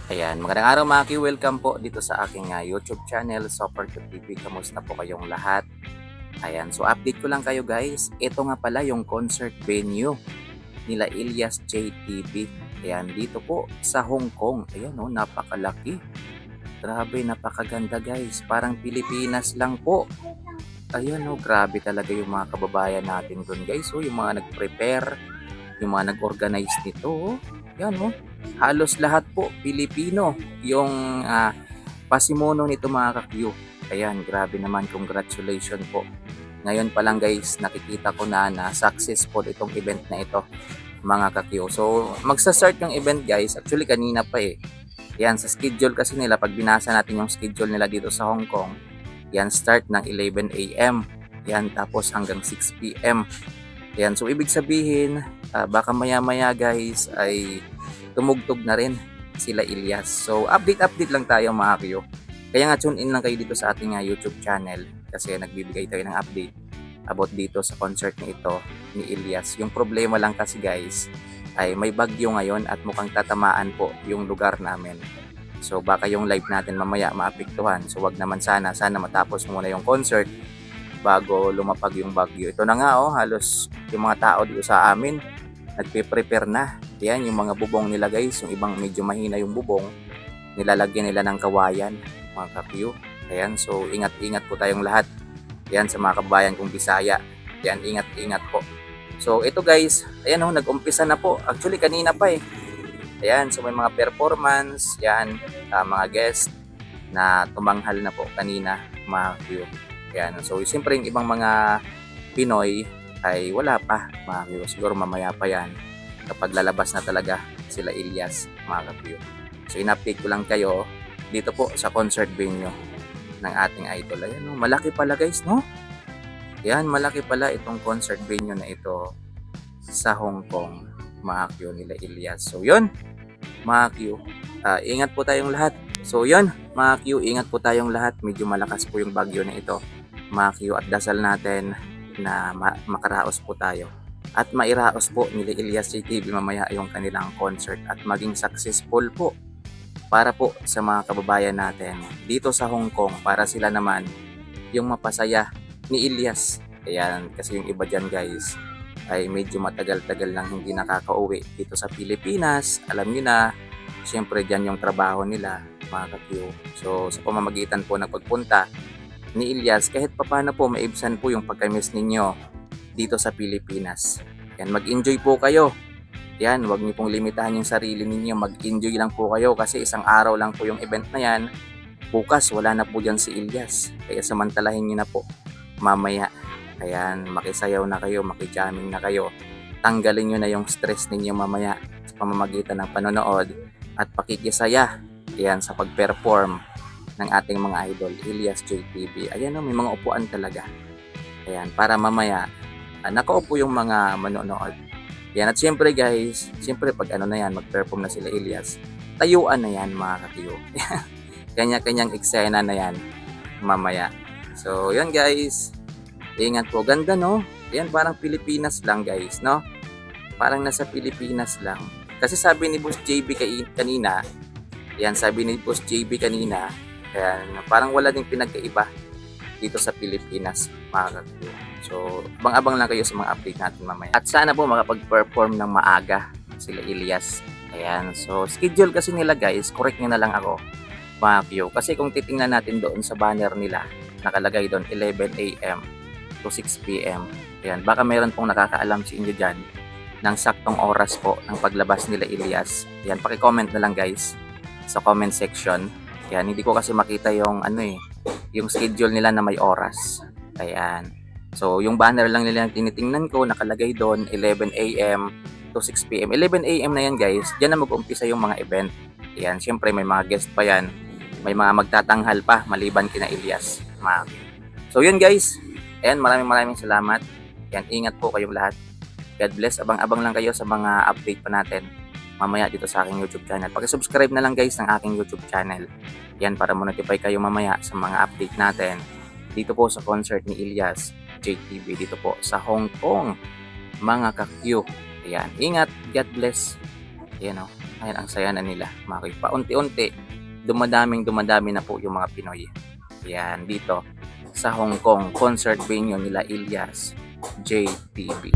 Ayan, magandang araw mga ki, welcome po dito sa aking YouTube channel, Super TV. Kamusta po kayong lahat? Ayan, so update ko lang kayo guys. Ito nga pala yung concert venue nila Ilyas JTV. Ayan, dito po sa Hong Kong. Ayan oh, napakalaki. Grabe, napakaganda guys. Parang Pilipinas lang po. Ayan oh, grabe talaga yung mga kababayan natin doon guys. So, yung mga nag-prepare, yung mga nag-organize nito. Oh. Ayan oh, halos lahat po Pilipino yung pasimuno nito mga ka-Q. Ayan, grabe naman, congratulations po. Ngayon pa lang guys, nakikita ko na successful itong event na ito mga ka-Q. So, magsa-start yung event guys, actually kanina pa eh. Yan, sa schedule kasi nila, pag binasa natin yung schedule nila dito sa Hong Kong, yan, start ng 11 a.m. Yan, tapos hanggang 6 p.m. Yan, so ibig sabihin, baka maya-maya guys ay tumugtog na rin sila Ilyas. So, update lang tayo mga Q. Kaya nga tune in lang kayo dito sa ating YouTube channel kasi nagbibigay tayo ng update about dito sa concert na ito ni Ilyas. Yung problema lang kasi guys ay may bagyo ngayon at mukhang tatamaan po yung lugar namin. So baka yung live natin mamaya maapektuhan. So wag naman sana matapos muna yung concert bago lumapag yung bagyo. Ito na nga oh, halos yung mga tao dito sa amin nagpe-prepare na. Yan yung mga bubong nila guys, yung ibang medyo mahina yung bubong, nilalagyan nila ng kawayan mga ka-Q. Ayan, so ingat-ingat po tayong lahat. Yan sa mga kabayan kong Bisaya. Yan, ingat-ingat po. So ito guys, ayan oh, nag-umpisa na po. Actually kanina pa eh. Ayan, so may mga performance, yan, mga guest na tumanghal na po kanina mga Q. Ayan, so siyempre yung ibang mga Pinoy ay wala pa mga Q. Siguro mamaya pa yan kapag lalabas na talaga sila Ilyas mga ka-Q. So in-update ko lang kayo dito po sa concert venue ng ating idol. Ayan, oh, malaki pala guys, no? Yan, malaki pala itong concert venue na ito sa Hong Kong mga Q nila Ilyas. So yun mga Q, ingat po tayong lahat. So yun mga Q, ingat po tayong lahat. Medyo malakas po yung bagyo na ito mga Q at dasal natin na makaraos po tayo at mairaos po nila Ilyas JTV mamaya yung kanilang concert at maging successful po para po sa mga kababayan natin dito sa Hong Kong, para sila naman yung mapasaya ni Ilyas. Ayan, kasi yung iba dyan guys ay medyo matagal-tagal lang hindi nakakauwi dito sa Pilipinas. Alam niyo na, syempre dyan yung trabaho nila mga ka-Q. So sa pamamagitan po ng pagpunta ni Ilyas, kahit papano po maibsan po yung pagka-miss ninyo dito sa Pilipinas. Yan, mag-enjoy po kayo. Yan, huwag niyo pong limitahan yung sarili ninyo. Mag-enjoy lang po kayo kasi isang araw lang po yung event na yan. Bukas, wala na po dyan si Ilyas. Kaya samantalahin niyo na po mamaya. Ayan, makisayaw na kayo, makijamming na kayo. Tanggalin niyo na yung stress ninyo mamaya sa pamamagitan ng panonood at pakikisaya. Yan, sa pag-perform ng ating mga idol, Ilyas JTV. Ayan, may mga upuan talaga. Ayan, para mamaya, nakaupo yung mga manonood. Yan, at siyempre guys, siyempre pag ano na yan, mag-perform na sila Ilyas, tayuan na yan mga ka-Q. Kanya-kanyang eksena na yan mamaya. So, yun guys, ingat po. Ganda no? Yan, parang Pilipinas lang guys, no? Parang nasa Pilipinas lang. Kasi sabi ni Boss JB kanina, yan, sabi ni Boss JB kanina, ayan, parang wala ding pinagkaiba dito sa Pilipinas mga ka-Q. So, abang-abang lang kayo sa mga update natin mamaya. At sana po makapag-perform ng maaga sila Ilyas. Ayan, so schedule kasi nila guys, correct nyo na lang ako mga Q. Kasi kung titingnan natin doon sa banner nila, nakalagay doon 11 a.m. to 6 p.m. Ayan, baka meron pong nakakaalam sa inyo dyan ng saktong oras po ng paglabas nila Ilyas. Ayan, paki-comment na lang guys sa comment section. Ayan, hindi ko kasi makita yung yung schedule nila na may oras. Ayan. So, yung banner lang nila tinitingnan ko, nakalagay doon 11 a.m. to 6 p.m. 11 a.m. na yan guys. Diyan na mag-umpisa yung mga event. Ayan, syempre may mga guest pa yan. May mga magtatanghal pa maliban kina Ilyas. So, yun guys. Ayan, maraming salamat. Ayan, ingat po kayong lahat. God bless. Abang-abang lang kayo sa mga update pa natin mamaya dito sa aking YouTube channel. Paki-subscribe na lang guys ng aking YouTube channel. Yan, para mo-notify kayo mamaya sa mga update natin dito po sa concert ni Ilyas JTV dito po sa Hong Kong mga ka-Q. Ayan, ingat, God bless. Ayan o, Ayan, ang saya na nila. Paunti-unti, dumadami na po yung mga Pinoy. Ayan, dito sa Hong Kong concert venue nila Ilyas JTV.